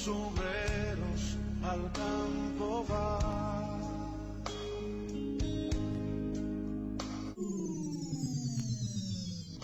los obreros al campo van.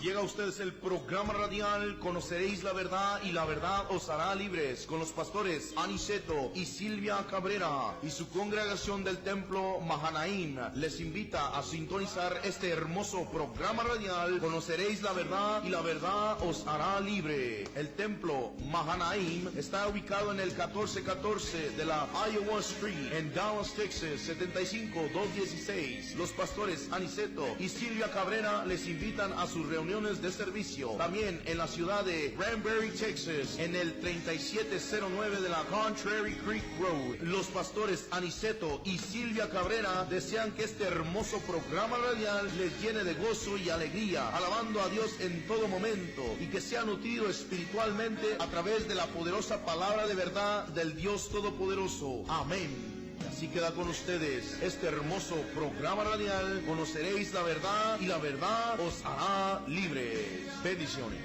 Llega a ustedes el programa radial Conoceréis la Verdad y la Verdad os hará libres, con los pastores Aniceto y Silvia Cabrera y su congregación del templo Mahanaim. Les invita a sintonizar este hermoso programa radial Conoceréis la Verdad y la Verdad os hará libre. El templo Mahanaim está ubicado en el 1414 de la Iowa Street en Dallas, Texas, 75216. Los pastores Aniceto y Silvia Cabrera les invitan a sus reuniones de servicio. También en la ciudad de Granbury, Texas, en el 3709 de la Contrary Creek Road. Los pastores Aniceto y Silvia Cabrera desean que este hermoso programa radial les llene de gozo y alegría, alabando a Dios en todo momento, y que sea nutrido espiritualmente a través de la poderosa palabra de verdad del Dios Todopoderoso. Amén. Así queda con ustedes este hermoso programa radial, Conoceréis la Verdad y la Verdad os hará libres. Bendiciones.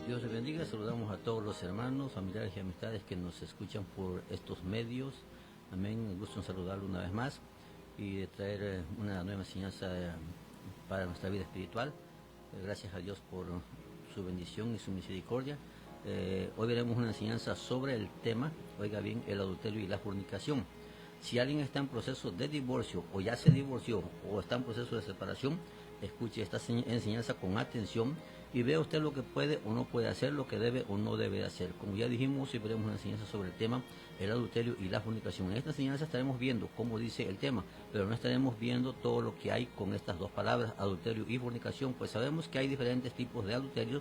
Dios les bendiga. Saludamos a todos los hermanos, familiares y amistades que nos escuchan por estos medios. Amén. Un gusto en saludarlo una vez más y de traer una nueva enseñanza para nuestra vida espiritual. Gracias a Dios por su bendición y su misericordia. Hoy veremos una enseñanza sobre el tema, oiga bien, el adulterio y la fornicación. Si alguien está en proceso de divorcio o ya se divorció o está en proceso de separación, escuche esta enseñanza con atención y vea usted lo que puede o no puede hacer, lo que debe o no debe hacer. Como ya dijimos, hoy veremos una enseñanza sobre el tema, el adulterio y la fornicación. En esta enseñanza estaremos viendo cómo dice el tema, pero no estaremos viendo todo lo que hay con estas dos palabras, adulterio y fornicación, pues sabemos que hay diferentes tipos de adulterio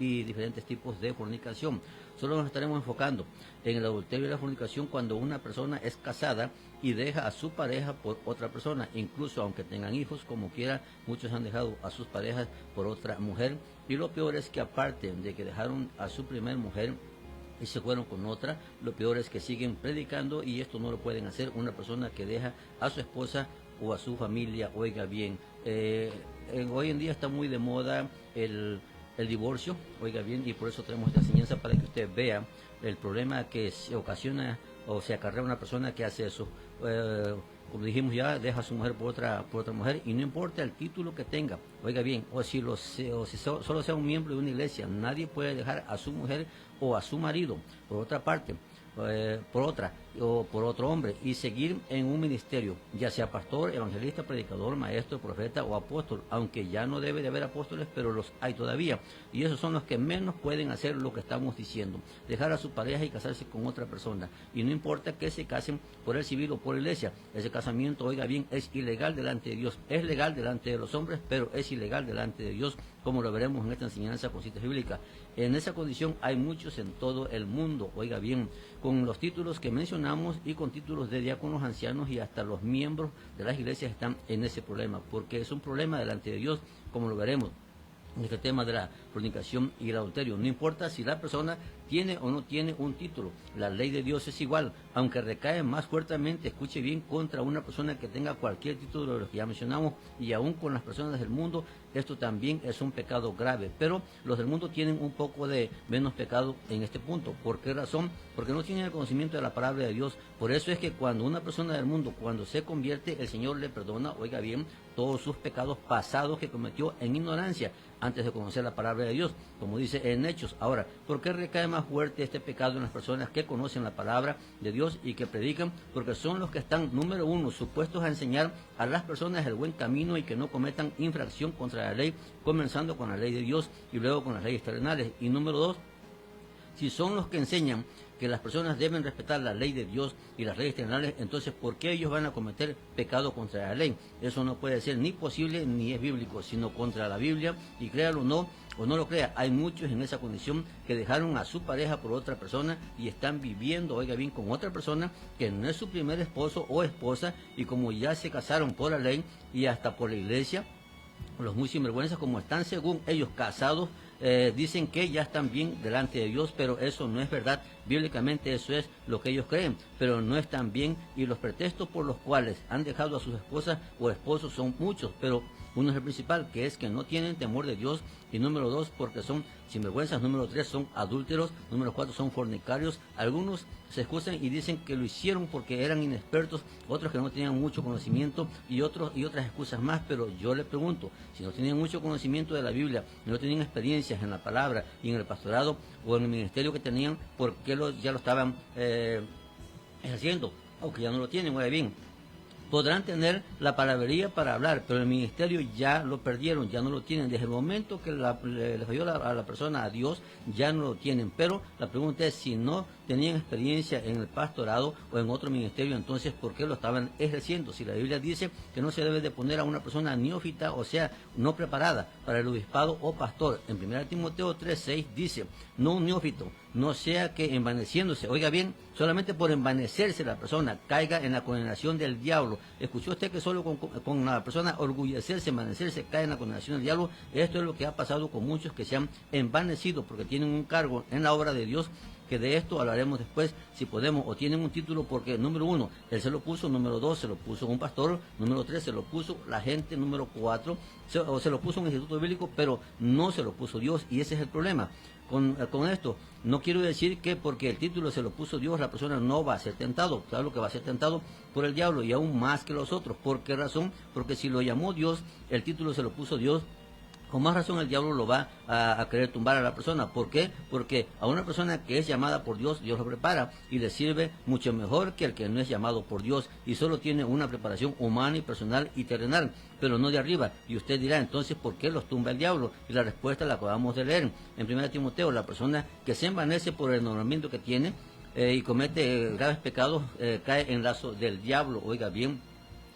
y diferentes tipos de fornicación. Solo nos estaremos enfocando en el adulterio y la fornicación cuando una persona es casada y deja a su pareja por otra persona, incluso aunque tengan hijos, como quiera, muchos han dejado a sus parejas por otra mujer, y lo peor es que aparte de que dejaron a su primer mujer y se fueron con otra, lo peor es que siguen predicando, y esto no lo pueden hacer una persona que deja a su esposa o a su familia. Oiga bien, hoy en día está muy de moda el divorcio, oiga bien, y por eso tenemos esta enseñanza para que usted vea el problema que se ocasiona o se acarrea una persona que hace eso. Como dijimos ya, deja a su mujer por otra mujer, y no importa el título que tenga, oiga bien, o si solo sea un miembro de una iglesia, nadie puede dejar a su mujer o a su marido por otra parte, por otra o por otro hombre, y seguir en un ministerio, ya sea pastor, evangelista, predicador, maestro, profeta o apóstol, aunque ya no debe de haber apóstoles, pero los hay todavía, y esos son los que menos pueden hacer lo que estamos diciendo, dejar a su pareja y casarse con otra persona, y no importa que se casen por el civil o por la iglesia. Ese casamiento, oiga bien, es ilegal delante de Dios, es legal delante de los hombres, pero es ilegal delante de Dios, como lo veremos en esta enseñanza con citas bíblicas. En esa condición hay muchos en todo el mundo, oiga bien, con los títulos que mencionamos y con títulos de diáconos, ancianos, y hasta los miembros de las iglesias están en ese problema, porque es un problema delante de Dios, como lo veremos en este tema de la fornicación y el adulterio. No importa si la persona tiene o no tiene un título, la ley de Dios es igual, aunque recae más fuertemente, escuche bien, contra una persona que tenga cualquier título de los que ya mencionamos, y aún con las personas del mundo, esto también es un pecado grave, pero los del mundo tienen un poco de menos pecado en este punto. ¿Por qué razón? Porque no tienen el conocimiento de la palabra de Dios. Por eso es que cuando una persona del mundo, cuando se convierte, el Señor le perdona, oiga bien, todos sus pecados pasados que cometió en ignorancia, antes de conocer la palabra de Dios, como dice en Hechos. Ahora, ¿por qué recae más fuerte este pecado en las personas que conocen la palabra de Dios y que predican? Porque son los que están, número uno, supuestos a enseñar a las personas el buen camino y que no cometan infracción contra la ley, comenzando con la ley de Dios y luego con las leyes terrenales. Y número dos, si son los que enseñan que las personas deben respetar la ley de Dios y las leyes terrenales, entonces ¿por qué ellos van a cometer pecado contra la ley? Eso no puede ser ni posible ni es bíblico, sino contra la Biblia, y créalo o no lo crea, hay muchos en esa condición que dejaron a su pareja por otra persona y están viviendo, oiga bien, con otra persona que no es su primer esposo o esposa, y como ya se casaron por la ley y hasta por la iglesia, los muy sinvergüenzas, como están según ellos casados, dicen que ya están bien delante de Dios, pero eso no es verdad. Bíblicamente eso es lo que ellos creen, pero no están bien, y los pretextos por los cuales han dejado a sus esposas o esposos son muchos, pero Uno es el principal, que es que no tienen temor de Dios, y número 2, porque son sinvergüenzas, número 3, son adúlteros, número 4, son fornicarios. Algunos se excusan y dicen que lo hicieron porque eran inexpertos, otros que no tenían mucho conocimiento y otras excusas más. Pero yo le pregunto, si no tenían mucho conocimiento de la Biblia, no tenían experiencias en la palabra y en el pastorado o en el ministerio que tenían, ¿por qué ya lo estaban ejerciendo? Aunque ya no lo tienen, muy bien. Podrán tener la palabrería para hablar, pero el ministerio ya lo perdieron, ya no lo tienen. Desde el momento que le falló a la persona, a Dios, ya no lo tienen. Pero la pregunta es, si no tenían experiencia en el pastorado o en otro ministerio, entonces ¿por qué lo estaban ejerciendo? Si la Biblia dice que no se debe de poner a una persona neófita, o sea, no preparada para el obispado o pastor. En 1 Timoteo 3:6 dice, no un neófito, no sea que envaneciéndose, oiga bien, solamente por envanecerse la persona caiga en la condenación del diablo. ¿Escuchó usted que solo con la persona orgullecerse, envanecerse, cae en la condenación del diablo? Esto es lo que ha pasado con muchos que se han envanecido porque tienen un cargo en la obra de Dios, que de esto hablaremos después, si podemos, o tienen un título porque, número 1, él se lo puso, número 2, se lo puso un pastor, número 3, se lo puso la gente, número 4, se lo puso un instituto bíblico, pero no se lo puso Dios, y ese es el problema. Con esto, no quiero decir que porque el título se lo puso Dios, la persona no va a ser tentado. Claro que va a ser tentado por el diablo, y aún más que los otros. ¿Por qué razón? Porque si lo llamó Dios, el título se lo puso Dios, con más razón el diablo lo va a querer tumbar a la persona. ¿Por qué? Porque a una persona que es llamada por Dios, Dios lo prepara y le sirve mucho mejor que el que no es llamado por Dios y solo tiene una preparación humana y personal y terrenal, pero no de arriba. Y usted dirá, entonces, ¿por qué los tumba el diablo? Y la respuesta la acabamos de leer en 1 Timoteo. La persona que se envanece por el enamoramiento que tiene y comete graves pecados, cae en lazo del diablo. Oiga bien,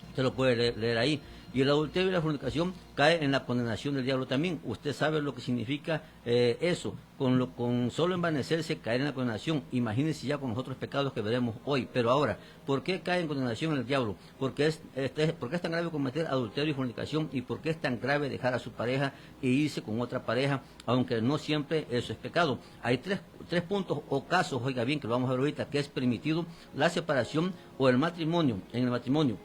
usted lo puede leer ahí. Y el adulterio y la fornicación cae en la condenación del diablo también. Usted sabe lo que significa eso. Con solo envanecerse, caer en la condenación. Imagínense ya con los otros pecados que veremos hoy. Pero ahora, ¿por qué cae en condenación el diablo? ¿Por qué es tan grave cometer adulterio y fornicación? ¿Y por qué es tan grave dejar a su pareja e irse con otra pareja? Aunque no siempre eso es pecado. Hay tres puntos o casos, oiga bien, que lo vamos a ver ahorita, que es permitido la separación o el matrimonio, en el matrimonio.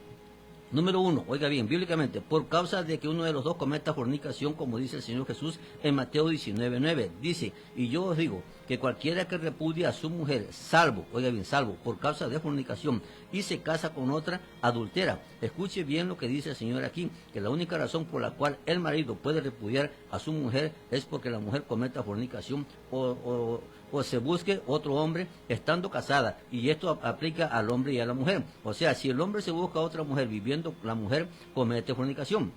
Número 1, oiga bien, bíblicamente, por causa de que uno de los dos cometa fornicación, como dice el Señor Jesús en Mateo 19:9. Dice, y yo os digo que cualquiera que repudie a su mujer, salvo, oiga bien, salvo, por causa de fornicación, y se casa con otra, adultera. Escuche bien lo que dice el Señor aquí, que la única razón por la cual el marido puede repudiar a su mujer es porque la mujer cometa fornicación o se busque otro hombre estando casada, y esto aplica al hombre y a la mujer. O sea, si el hombre se busca a otra mujer viviendo, la mujer comete fornicación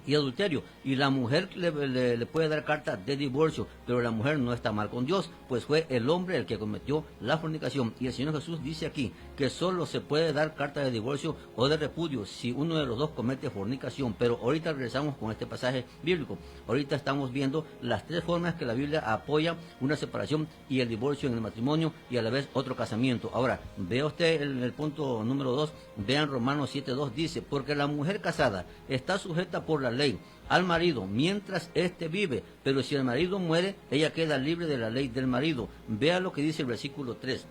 y adulterio, y la mujer le puede dar carta de divorcio, pero la mujer no está mal con Dios, pues fue el hombre el que cometió la fornicación. Y el Señor Jesús dice aquí que solo se puede dar carta de divorcio o de repudio si uno de los dos comete fornicación. Pero ahorita regresamos con este pasaje bíblico. Ahorita estamos viendo las tres formas que la Biblia apoya una separación y el divorcio en el matrimonio, y a la vez otro casamiento. Ahora, vea usted el punto número 2, vean Romanos 7:2, dice, porque la mujer casada está sujeta por la ley al marido mientras éste vive, pero si el marido muere, ella queda libre de la ley del marido. Vea lo que dice el versículo 3.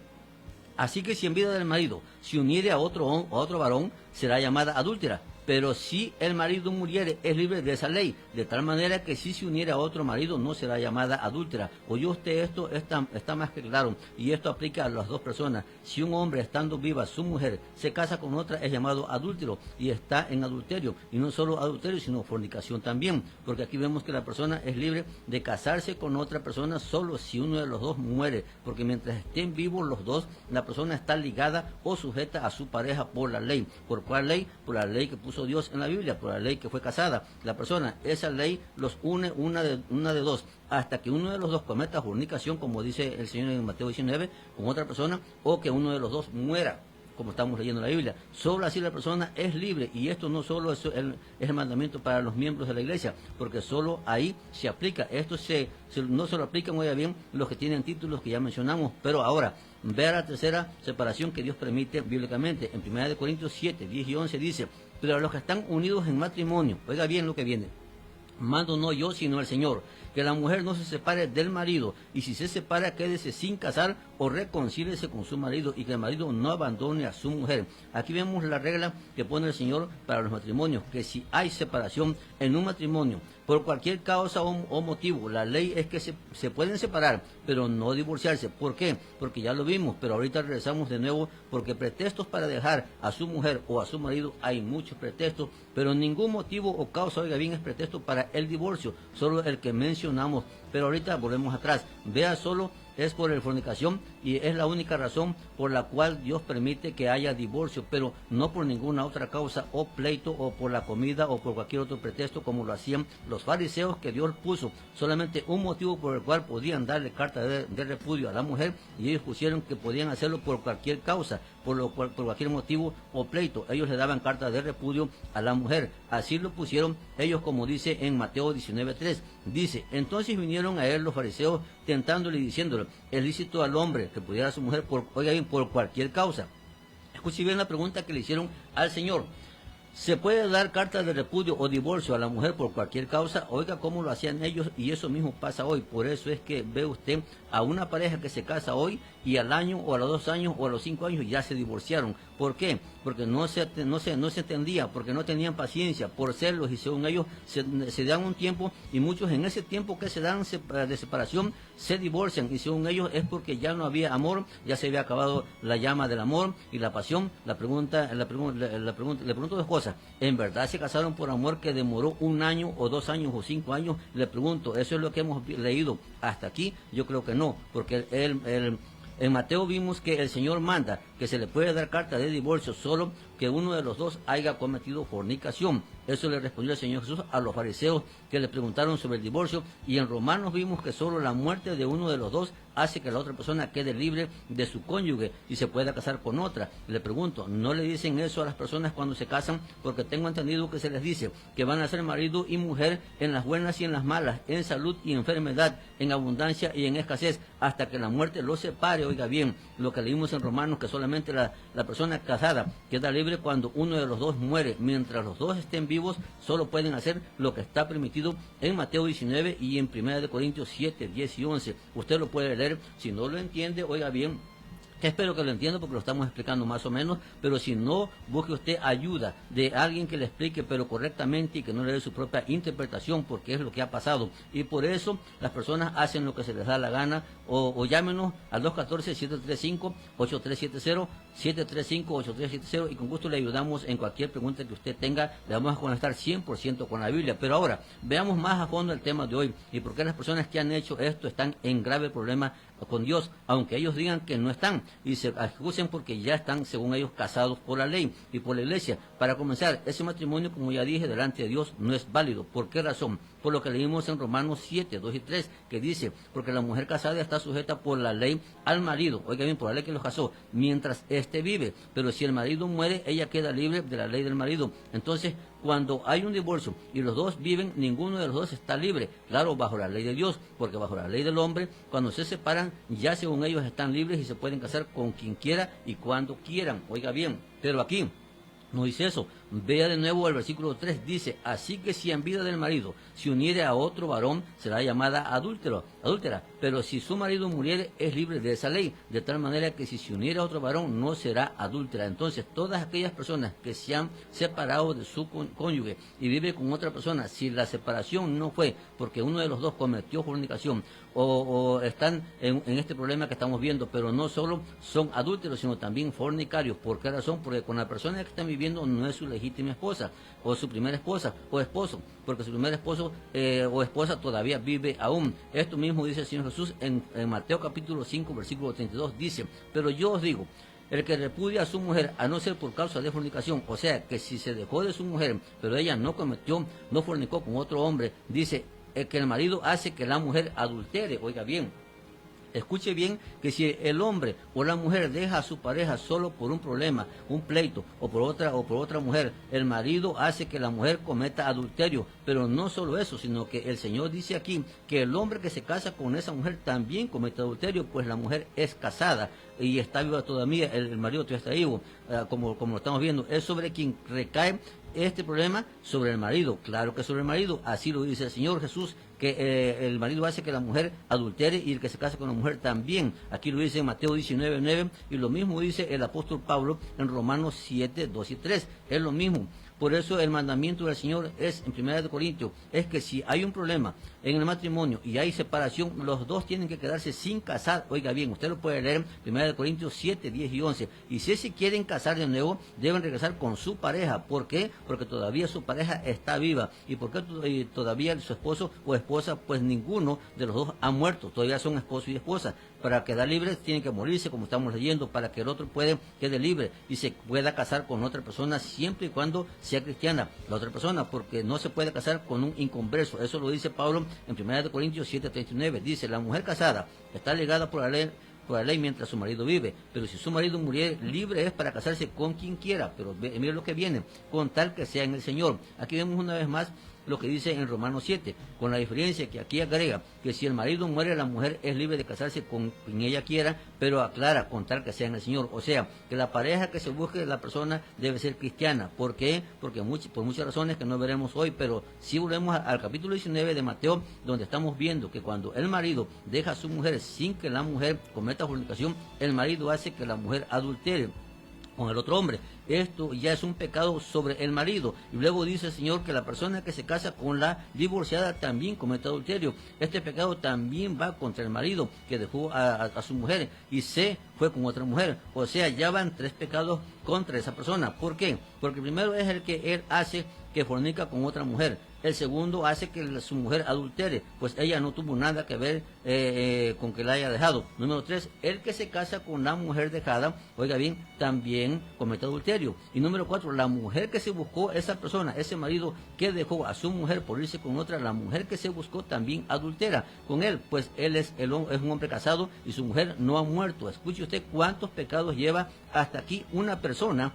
Así que si en vida del marido se uniere a otro varón, será llamada adúltera. Pero si el marido muriere, es libre de esa ley, de tal manera que si se uniere a otro marido, no será llamada adúltera. Oye usted, esto está más que claro, y esto aplica a las dos personas. Si un hombre, estando viva su mujer, se casa con otra, es llamado adúltero y está en adulterio. Y no solo adulterio, sino fornicación también, porque aquí vemos que la persona es libre de casarse con otra persona solo si uno de los dos muere, porque mientras estén vivos los dos, la persona está ligada o sujeta a su pareja por la ley. ¿Por cuál ley? Por la ley que puso Dios en la Biblia, por la ley que fue casada la persona. Esa ley los une una de dos, hasta que uno de los dos cometa fornicación, como dice el Señor en Mateo 19, con otra persona, o que uno de los dos muera, como estamos leyendo la Biblia. Solo así la persona es libre, y esto no solo es el mandamiento para los miembros de la iglesia, porque solo ahí se aplica. Esto no se lo aplican, oiga bien, los que tienen títulos que ya mencionamos. Pero ahora, vea la tercera separación que Dios permite bíblicamente. En 1 Corintios 7, 10 y 11 dice, pero a los que están unidos en matrimonio, oiga bien lo que viene, mando no yo, sino el Señor, que la mujer no se separe del marido, y si se separa, quédese sin casar o reconcíliese con su marido, y que el marido no abandone a su mujer. Aquí vemos la regla que pone el Señor para los matrimonios, que si hay separación en un matrimonio, por cualquier causa o motivo, la ley es que se pueden separar, pero no divorciarse. ¿Por qué? Porque ya lo vimos, pero ahorita regresamos de nuevo, porque pretextos para dejar a su mujer o a su marido hay muchos pretextos, pero ningún motivo o causa, oiga bien, es pretexto para el divorcio, solo el que mencionamos. Pero ahorita volvemos atrás, vea, solo es por la fornicación, y es la única razón por la cual Dios permite que haya divorcio, pero no por ninguna otra causa o pleito o por la comida o por cualquier otro pretexto como lo hacían los fariseos, que Dios puso solamente un motivo por el cual podían darle carta de repudio a la mujer, y ellos pusieron que podían hacerlo por cualquier causa, por cualquier motivo o pleito. Ellos le daban carta de repudio a la mujer. Así lo pusieron ellos, como dice en Mateo 19:3. Dice: entonces vinieron a él los fariseos tentándole y diciéndole: es lícito al hombre que pudiera a su mujer por cualquier causa. Escuche bien la pregunta que le hicieron al Señor. ¿Se puede dar carta de repudio o divorcio a la mujer por cualquier causa? Oiga cómo lo hacían ellos, y eso mismo pasa hoy. Por eso es que ve usted a una pareja que se casa hoy y al año o a los 2 años o a los 5 años ya se divorciaron. ¿Por qué? Porque no se entendía, porque no tenían paciencia, por celos, y según ellos se dan un tiempo, y muchos en ese tiempo que se dan de separación se divorcian, y según ellos es porque ya no había amor, ya se había acabado la llama del amor y la pasión. Le pregunto 2 cosas: ¿en verdad se casaron por amor que demoró 1 año o 2 años o 5 años? Le pregunto, ¿eso es lo que hemos leído hasta aquí? Yo creo que no, porque en Mateo vimos que el Señor manda que se le puede dar carta de divorcio solo que uno de los dos haya cometido fornicación. Eso le respondió el Señor Jesús a los fariseos que le preguntaron sobre el divorcio, y en Romanos vimos que solo la muerte de uno de los dos hace que la otra persona quede libre de su cónyuge y se pueda casar con otra. Le pregunto, ¿no le dicen eso a las personas cuando se casan? Porque tengo entendido que se les dice que van a ser marido y mujer en las buenas y en las malas, en salud y enfermedad, en abundancia y en escasez, hasta que la muerte los separe. Oiga bien, lo que leímos en Romanos, que solamente la persona casada queda libre cuando uno de los dos muere. Mientras los dos estén vivos, solo pueden hacer lo que está permitido en Mateo 19 y en 1 Corintios 7, 10 y 11. Usted lo puede leer. Si no lo entiende, oiga bien, espero que lo entienda porque lo estamos explicando más o menos, pero si no, busque usted ayuda de alguien que le explique pero correctamente y que no le dé su propia interpretación, porque es lo que ha pasado. Y por eso las personas hacen lo que se les da la gana, o llámenos al 214-735-8370, 735-8370, y con gusto le ayudamos en cualquier pregunta que usted tenga. Le vamos a conectar 100% con la Biblia. Pero ahora, veamos más a fondo el tema de hoy y por qué las personas que han hecho esto están en grave problema con Dios, aunque ellos digan que no están, y se excusen porque ya están, según ellos, casados por la ley y por la iglesia. Para comenzar, ese matrimonio, como ya dije, delante de Dios no es válido. ¿Por qué razón? Por lo que leímos en Romanos 7, 2 y 3, que dice: porque la mujer casada está sujeta por la ley al marido, oiga bien, por la ley que los casó, mientras éste vive, pero si el marido muere, ella queda libre de la ley del marido. Entonces, cuando hay un divorcio y los dos viven, ninguno de los dos está libre, claro, bajo la ley de Dios, porque bajo la ley del hombre, cuando se separan, ya según ellos están libres y se pueden casar con quien quiera y cuando quieran. Oiga bien, pero aquí no dice eso. Vea de nuevo el versículo 3, dice: así que si en vida del marido se uniere a otro varón, será llamada adúltera, pero si su marido muriere, es libre de esa ley, de tal manera que si se uniere a otro varón, no será adúltera. Entonces, todas aquellas personas que se han separado de su cónyuge y vive con otra persona, si la separación no fue porque uno de los dos cometió fornicación, o están en este problema que estamos viendo, pero no solo son adúlteros, sino también fornicarios. ¿Por qué razón? Porque con la persona que están viviendo no es su legítima esposa, o su primera esposa, o esposo, porque su primer esposo o esposa todavía vive aún. Esto mismo dice el Señor Jesús en Mateo capítulo 5, versículo 32, dice: pero yo os digo, el que repudia a su mujer, a no ser por causa de fornicación, o sea, que si se dejó de su mujer, pero ella no fornicó con otro hombre, dice que el marido hace que la mujer adultere. Oiga bien, escuche bien, que si el hombre o la mujer deja a su pareja solo por un problema, un pleito, o por otra mujer, el marido hace que la mujer cometa adulterio. Pero no solo eso, sino que el Señor dice aquí que el hombre que se casa con esa mujer también comete adulterio, pues la mujer es casada y está viva todavía, el marido todavía está vivo, como lo estamos viendo. Es sobre quien recae este problema sobre el marido. Claro que sobre el marido, así lo dice el Señor Jesús, que el marido hace que la mujer adultere y el que se casa con la mujer también. Aquí lo dice en Mateo 19:9 y lo mismo dice el apóstol Pablo en Romanos 7:2 y 3. Es lo mismo. Por eso el mandamiento del Señor es, en 1 Corintios, es que si hay un problema en el matrimonio y hay separación, los dos tienen que quedarse sin casar. Oiga bien, usted lo puede leer en 1 Corintios 7, 10 y 11. Y si se quieren casar de nuevo, deben regresar con su pareja. ¿Por qué? Porque todavía su pareja está viva. ¿Y por qué todavía su esposo o esposa? Pues ninguno de los dos ha muerto. Todavía son esposo y esposa. Para quedar libres tienen que morirse, como estamos leyendo, para que el otro quede libre y se pueda casar con otra persona siempre y cuando sea cristiana la otra persona, porque no se puede casar con un inconverso. Eso lo dice Pablo en 1 Corintios 7:39. Dice, la mujer casada está ligada por la ley mientras su marido vive, pero si su marido muriere, libre es para casarse con quien quiera. Pero mire lo que viene, con tal que sea en el Señor. Aquí vemos una vez más lo que dice en Romanos 7, con la diferencia que aquí agrega que si el marido muere, la mujer es libre de casarse con quien ella quiera, pero aclara, con tal que sea en el Señor. O sea, que la pareja que se busque, la persona debe ser cristiana. ¿Por qué? Porque por muchas razones que no veremos hoy, pero si volvemos al capítulo 19 de Mateo, donde estamos viendo que cuando el marido deja a su mujer sin que la mujer cometa fornicación, el marido hace que la mujer adultere con el otro hombre. Esto ya es un pecado sobre el marido. Y luego dice el Señor que la persona que se casa con la divorciada también comete adulterio. Este pecado también va contra el marido que dejó a su mujer y se fue con otra mujer. O sea, ya van 3 pecados contra esa persona. ¿Por qué? Porque el primero es el que él hace que fornica con otra mujer. El segundo hace que su mujer adultere, pues ella no tuvo nada que ver con que la haya dejado. Número 3, el que se casa con la mujer dejada, oiga bien, también comete adulterio. Y número 4, la mujer que se buscó, esa persona, ese marido que dejó a su mujer por irse con otra, la mujer que se buscó también adultera con él, pues él es un hombre casado y su mujer no ha muerto. Escuche usted cuántos pecados lleva hasta aquí una persona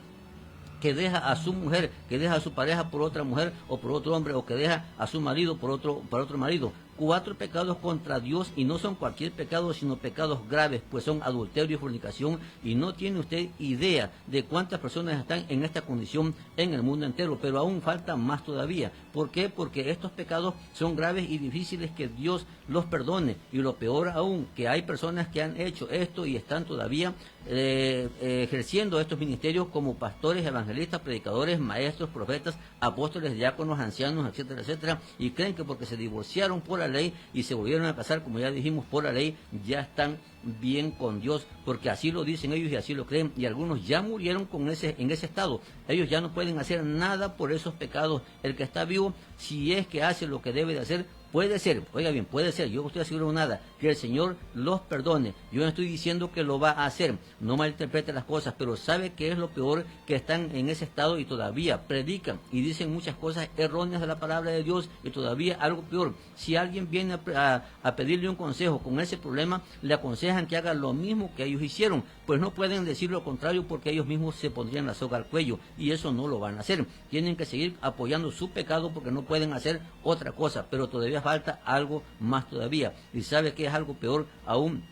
que deja a su mujer, que deja a su pareja por otra mujer o por otro hombre, o que deja a su marido por otro marido. 4 pecados contra Dios, y no son cualquier pecado, sino pecados graves, pues son adulterio y fornicación, y no tiene usted idea de cuántas personas están en esta condición en el mundo entero, pero aún falta más todavía. ¿Por qué? Porque estos pecados son graves y difíciles que Dios los perdone, y lo peor aún, que hay personas que han hecho esto y están todavía ejerciendo estos ministerios como pastores, evangelistas, predicadores, maestros, profetas, apóstoles, diáconos, ancianos, etcétera, etcétera, y creen que porque se divorciaron por la ley y se volvieron a casar, como ya dijimos, por la ley, ya están bien con Dios, porque así lo dicen ellos y así lo creen, y algunos ya murieron en ese estado. Ellos ya no pueden hacer nada por esos pecados. El que está vivo, si es que hace lo que debe de hacer, puede ser, oiga bien, puede ser, yo no estoy asegurando nada, que el Señor los perdone. Yo no estoy diciendo que lo va a hacer, no malinterprete las cosas, pero sabe que es lo peor, que están en ese estado y todavía predican y dicen muchas cosas erróneas de la palabra de Dios, y todavía algo peor. Si alguien viene a pedirle un consejo con ese problema, le aconsejan que haga lo mismo que ellos hicieron, pues no pueden decir lo contrario, porque ellos mismos se pondrían la soga al cuello, y eso no lo van a hacer. Tienen que seguir apoyando su pecado, porque no pueden hacer otra cosa, pero todavía falta algo más todavía. Y sabe que es algo peor aún.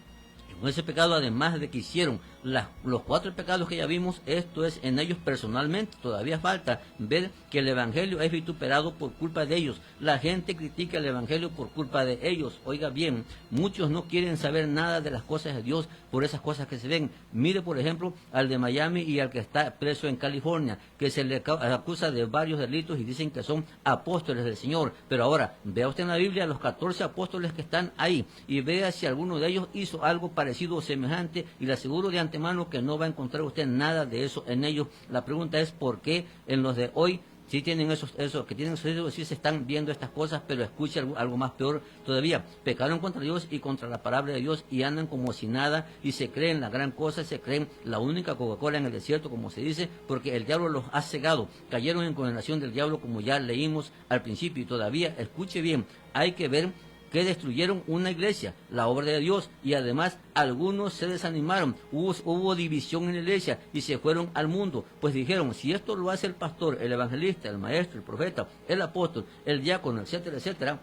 Con ese pecado, además de que hicieron los 4 pecados que ya vimos, esto es en ellos personalmente, todavía falta ver que el Evangelio es vituperado por culpa de ellos. La gente critica el Evangelio por culpa de ellos. Oiga bien, muchos no quieren saber nada de las cosas de Dios por esas cosas que se ven. Mire, por ejemplo, al de Miami y al que está preso en California, que se le acusa de varios delitos y dicen que son apóstoles del Señor. Pero ahora, vea usted en la Biblia los 14 apóstoles que están ahí y vea si alguno de ellos hizo algo parecido o semejante, y le aseguro de antemano que no va a encontrar usted nada de eso en ellos. La pregunta es por qué en los de hoy sí tienen eso que tienen esos, sí se están viendo estas cosas, pero escucha algo más peor todavía. Pecaron contra Dios y contra la palabra de Dios y andan como si nada y se creen la gran cosa, se creen la única Coca-Cola en el desierto, como se dice, porque el diablo los ha cegado. Cayeron en condenación del diablo, como ya leímos al principio, y todavía, escuche bien, hay que ver que destruyeron una iglesia, la obra de Dios, y además algunos se desanimaron, hubo división en la iglesia y se fueron al mundo, pues dijeron, si esto lo hace el pastor, el evangelista, el maestro, el profeta, el apóstol, el diácono, etcétera, etcétera,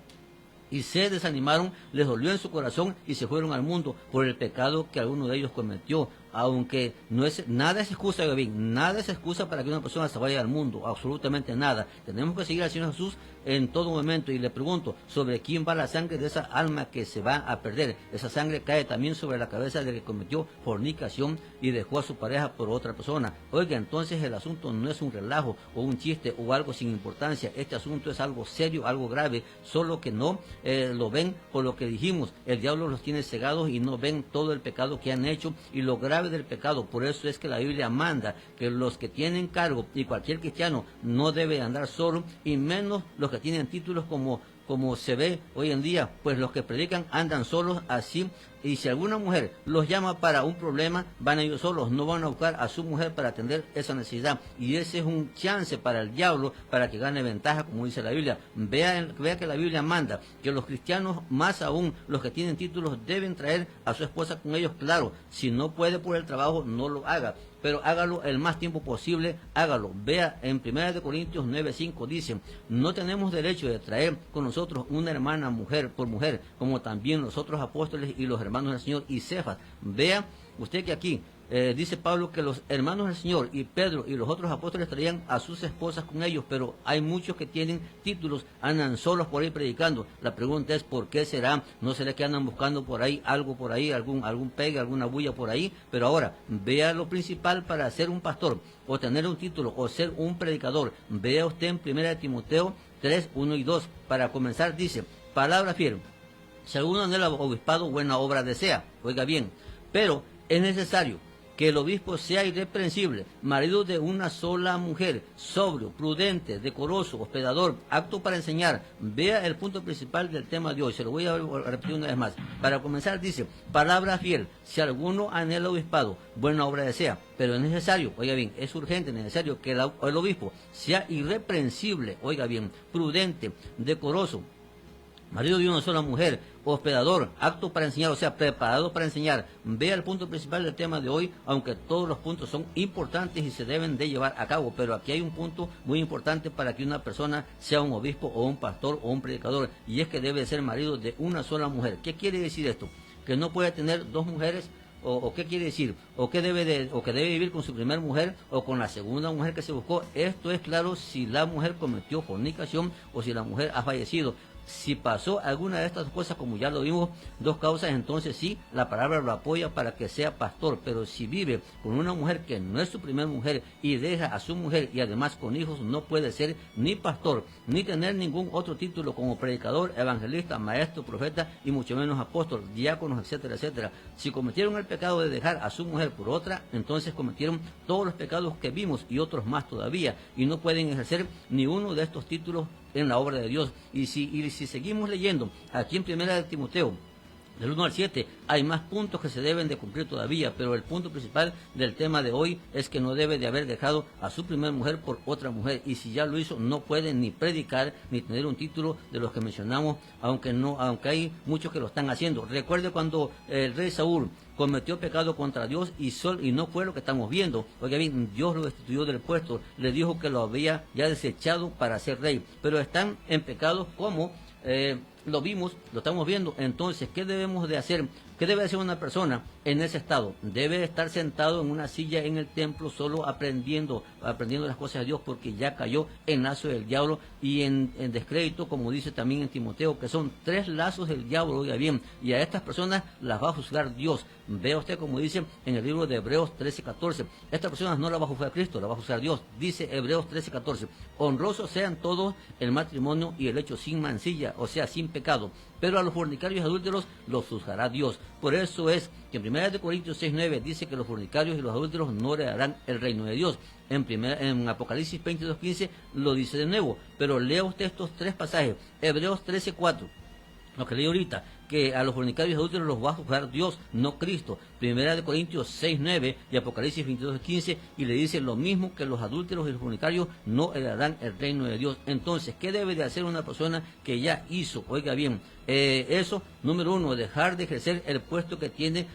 y se desanimaron, les dolió en su corazón y se fueron al mundo por el pecado que alguno de ellos cometió. aunque no es nada es excusa, bien, nada es excusa para que una persona se vaya al mundo, absolutamente nada. Tenemos que seguir al Señor Jesús en todo momento. Y le pregunto, ¿sobre quién va la sangre de esa alma que se va a perder? Esa sangre cae también sobre la cabeza del que cometió fornicación y dejó a su pareja por otra persona. Oiga, entonces el asunto no es un relajo o un chiste o algo sin importancia. Este asunto es algo serio, algo grave, solo que no lo ven por lo que dijimos. El diablo los tiene cegados y no ven todo el pecado que han hecho y lo grave del pecado. Por eso es que la Biblia manda que los que tienen cargo, y cualquier cristiano no debe andar solo, y menos los que tienen títulos como se ve hoy en día, pues los que predican andan solos así. Y si alguna mujer los llama para un problema, van ellos solos, no van a buscar a su mujer para atender esa necesidad. Y ese es un chance para el diablo, para que gane ventaja, como dice la Biblia. Vea que la Biblia manda que los cristianos, más aún los que tienen títulos, deben traer a su esposa con ellos. Claro, si no puede por el trabajo, no lo haga, pero hágalo el más tiempo posible, hágalo. Vea, en 1 Corintios 9:5 dice, no tenemos derecho de traer con nosotros una hermana mujer por mujer, como también los otros apóstoles y los hermanos del Señor y Cefas. Vea usted que aquí dice Pablo que los hermanos del Señor y Pedro y los otros apóstoles traían a sus esposas con ellos, pero hay muchos que tienen títulos, andan solos por ahí predicando. La pregunta es, ¿por qué será? ¿No será que andan buscando por ahí, algo por ahí, algún pegue, alguna bulla por ahí? Pero ahora, vea lo principal para ser un pastor, o tener un título, o ser un predicador. Vea usted en 1 Timoteo 3:1 y 2. Para comenzar dice, palabra fiel. Si alguno anhela obispado, buena obra desea. Oiga bien, pero es necesario que el obispo sea irreprensible, marido de una sola mujer, sobrio, prudente, decoroso, hospedador, apto para enseñar. Vea el punto principal del tema de hoy, se lo voy a repetir una vez más. Para comenzar dice, palabra fiel, si alguno anhela obispado, buena obra desea. Pero es necesario, oiga bien, es urgente, necesario que el obispo sea irreprensible, oiga bien, prudente, decoroso, marido de una sola mujer, hospedador, apto para enseñar, o sea, preparado para enseñar. Vea el punto principal del tema de hoy, aunque todos los puntos son importantes y se deben de llevar a cabo, pero aquí hay un punto muy importante para que una persona sea un obispo o un pastor o un predicador, y es que debe ser marido de una sola mujer. ¿Qué quiere decir esto? Que no puede tener dos mujeres. O qué quiere decir, o que debe vivir con su primera mujer o con la segunda mujer que se buscó. Esto es claro si la mujer cometió fornicación o si la mujer ha fallecido. Si pasó alguna de estas cosas, como ya lo vimos, dos causas, entonces sí, la palabra lo apoya para que sea pastor. Pero si vive con una mujer que no es su primera mujer y deja a su mujer y además con hijos, no puede ser ni pastor, ni tener ningún otro título como predicador, evangelista, maestro, profeta y mucho menos apóstol, diáconos, etcétera, etcétera. Si cometieron el pecado de dejar a su mujer por otra, entonces cometieron todos los pecados que vimos y otros más todavía, y no pueden ejercer ni uno de estos títulos en la obra de Dios. Y si seguimos leyendo aquí en 1 Timoteo del 1 al 7, hay más puntos que se deben de cumplir todavía, pero el punto principal del tema de hoy es que no debe de haber dejado a su primera mujer por otra mujer, y si ya lo hizo, no puede ni predicar ni tener un título de los que mencionamos, aunque hay muchos que lo están haciendo. Recuerde cuando el rey Saúl cometió pecado contra Dios y no fue lo que estamos viendo. Oiga bien, Dios lo destituyó del puesto, le dijo que lo había ya desechado para ser rey, pero están en pecados como lo vimos, lo estamos viendo. Entonces, ¿qué debemos de hacer? ¿Qué debe hacer una persona en ese estado? Debe estar sentado en una silla en el templo solo aprendiendo las cosas de Dios, porque ya cayó en lazo del diablo y en descrédito, como dice también en Timoteo, que son 3 lazos del diablo, oiga bien, y a estas personas las va a juzgar Dios. Vea usted como dice en el libro de Hebreos 13:14, estas personas no las va a juzgar Cristo, las va a juzgar Dios. Dice Hebreos 13:14, honrosos sean todos el matrimonio y el hecho sin mancilla, o sea, sin pecado, pero a los fornicarios y adúlteros los juzgará Dios. Por eso es que en 1 Corintios 6:9 dice que los fornicarios y los adúlteros no heredarán el reino de Dios. En Apocalipsis 22:15 lo dice de nuevo, pero lea usted estos 3 pasajes. Hebreos 13:4, lo que leí ahorita, que a los fornicarios y adúlteros los va a juzgar Dios, no Cristo. 1 Corintios 6:9 y Apocalipsis 22:15, y le dice lo mismo, que los adúlteros y los fornicarios no heredarán el reino de Dios. Entonces, ¿qué debe de hacer una persona que ya hizo, oiga bien, eso, número uno, dejar de ejercer el puesto que tiene,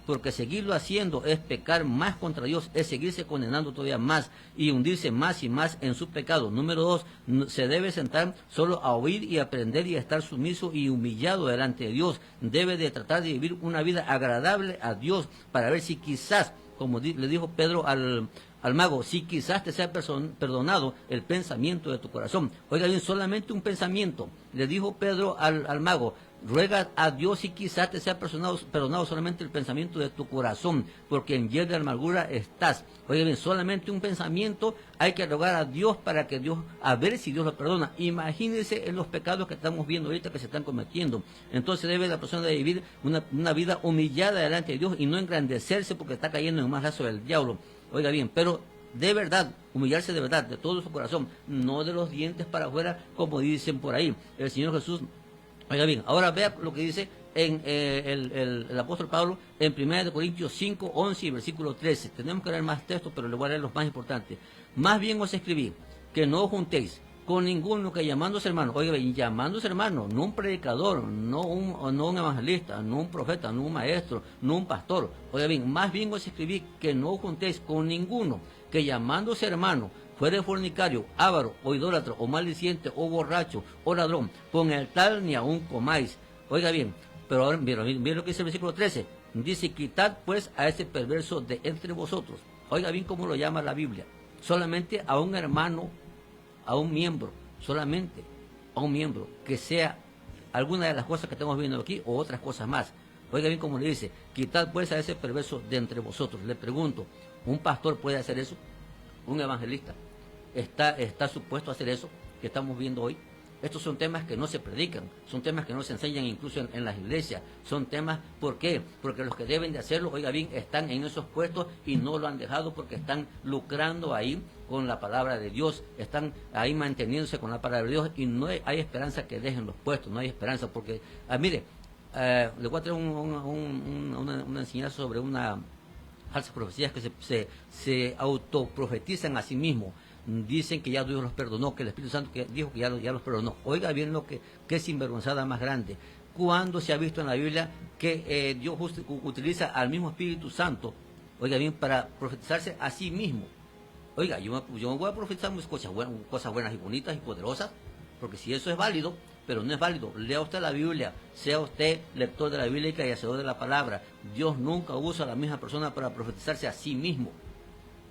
porque seguirlo haciendo es pecar más contra Dios, es seguirse condenando todavía más y hundirse más y más en su pecado. Número dos, se debe sentar solo a oír y aprender y a estar sumiso y humillado delante de Dios. Debe de tratar de vivir una vida agradable a Dios para ver si quizás, como le dijo Pedro al mago, si quizás te sea perdonado el pensamiento de tu corazón. Oiga bien, solamente un pensamiento. Le dijo Pedro al mago, ruega a Dios si quizás te sea perdonado solamente el pensamiento de tu corazón, porque en hiel de amargura estás. Oiga bien, solamente un pensamiento, hay que rogar a Dios para que Dios, a ver si Dios lo perdona. Imagínense en los pecados que estamos viendo ahorita que se están cometiendo. Entonces debe la persona de vivir una vida humillada delante de Dios y no engrandecerse porque está cayendo en más lazo del diablo. Oiga bien, pero de verdad, humillarse de verdad, de todo su corazón, no de los dientes para afuera, como dicen por ahí. El Señor Jesús, oiga bien, ahora vea lo que dice en el apóstol Pablo en 1 Corintios 5, 11 y versículo 13. Tenemos que leer más textos, pero le voy a leer los más importantes. Más bien os escribí que no os juntéis con ninguno que llamándose hermano, oiga bien, llamándose hermano, no un predicador, no un evangelista, no un profeta, no un maestro, no un pastor. Oiga bien, más bien os escribí que no os juntéis con ninguno que llamándose hermano fuere fornicario, avaro, o idólatra, o maldiciente, o borracho, o ladrón, con el tal ni aún comáis. Oiga bien, pero ahora miren lo que dice el versículo 13. Dice, quitad pues a ese perverso de entre vosotros. Oiga bien cómo lo llama la Biblia. Solamente a un hermano, a un miembro, solamente a un miembro, que sea alguna de las cosas que estamos viendo aquí o otras cosas más. Oiga bien cómo le dice, quitad pues a ese perverso de entre vosotros. Le pregunto, ¿un pastor puede hacer eso? ¿Un evangelista está supuesto a hacer eso que estamos viendo hoy? Estos son temas que no se predican, son temas que no se enseñan incluso en las iglesias, son temas, ¿por qué? Porque los que deben de hacerlo, oiga bien, están en esos puestos y no lo han dejado porque están lucrando ahí con la palabra de Dios, están ahí manteniéndose con la palabra de Dios y no hay esperanza que dejen los puestos, no hay esperanza porque, mire, le voy a traer una enseñanza sobre una falsas profecías que se autoprofetizan a sí mismos. Dicen que ya Dios los perdonó, que el Espíritu Santo dijo que ya los perdonó. Oiga bien lo que es sinvergonzada más grande. ¿Cuándo se ha visto en la Biblia que Dios utiliza al mismo Espíritu Santo, oiga bien, para profetizarse a sí mismo? Oiga, yo me voy a profetizar muchas cosas buenas y bonitas y poderosas, porque si eso es válido, pero no es válido. Lea usted la Biblia, sea usted lector de la Biblia y hacedor de la palabra. Dios nunca usa a la misma persona para profetizarse a sí mismo.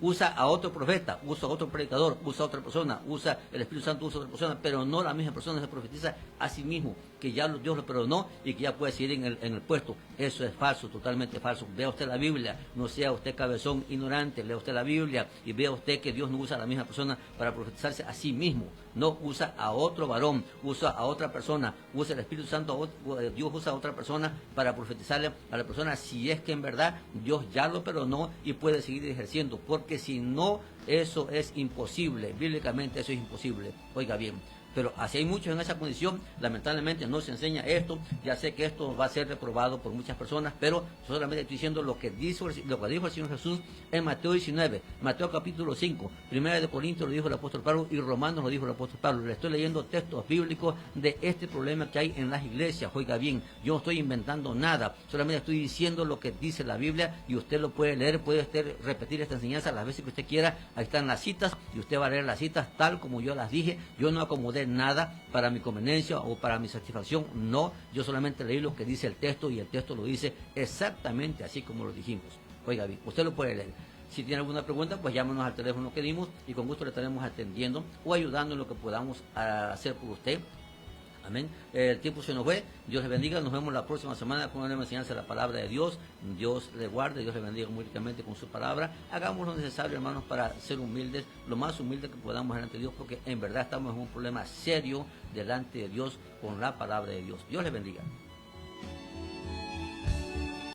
Usa a otro profeta, usa a otro predicador, usa a otra persona, usa el Espíritu Santo, usa a otra persona, pero no la misma persona se profetiza a sí mismo, que ya Dios lo perdonó y que ya puede seguir en el puesto. Eso es falso, totalmente falso. Vea usted la Biblia, no sea usted cabezón ignorante, lea usted la Biblia y vea usted que Dios no usa a la misma persona para profetizarse a sí mismo. No usa a otro varón, usa a otra persona, usa el Espíritu Santo, Dios usa a otra persona para profetizarle a la persona si es que en verdad Dios ya lo perdonó y puede seguir ejerciendo, porque si no, eso es imposible, bíblicamente eso es imposible. Oiga bien, pero así hay muchos en esa condición, lamentablemente no se enseña esto. Ya sé que esto va a ser reprobado por muchas personas, pero solamente estoy diciendo lo que dijo el Señor Jesús en Mateo 19, Mateo capítulo 5, 1 Corintios lo dijo el apóstol Pablo y Romanos lo dijo el apóstol Pablo. Le estoy leyendo textos bíblicos de este problema que hay en las iglesias. Oiga bien, yo no estoy inventando nada, solamente estoy diciendo lo que dice la Biblia y usted lo puede leer, puede usted repetir esta enseñanza las veces que usted quiera. Ahí están las citas y usted va a leer las citas tal como yo las dije. Yo no acomodé nada para mi conveniencia o para mi satisfacción, no, yo solamente leí lo que dice el texto y el texto lo dice exactamente así como lo dijimos. Oiga bien, usted lo puede leer. Si tiene alguna pregunta, pues llámanos al teléfono que dimos y con gusto le estaremos atendiendo o ayudando en lo que podamos hacer por usted. Amén. El tiempo se nos fue. Dios les bendiga. Nos vemos la próxima semana con una nueva enseñanza de la palabra de Dios. Dios le guarde. Dios le bendiga muy ricamente con su palabra. Hagamos lo necesario, hermanos, para ser humildes, lo más humildes que podamos delante de Dios, porque en verdad estamos en un problema serio delante de Dios con la palabra de Dios. Dios les bendiga.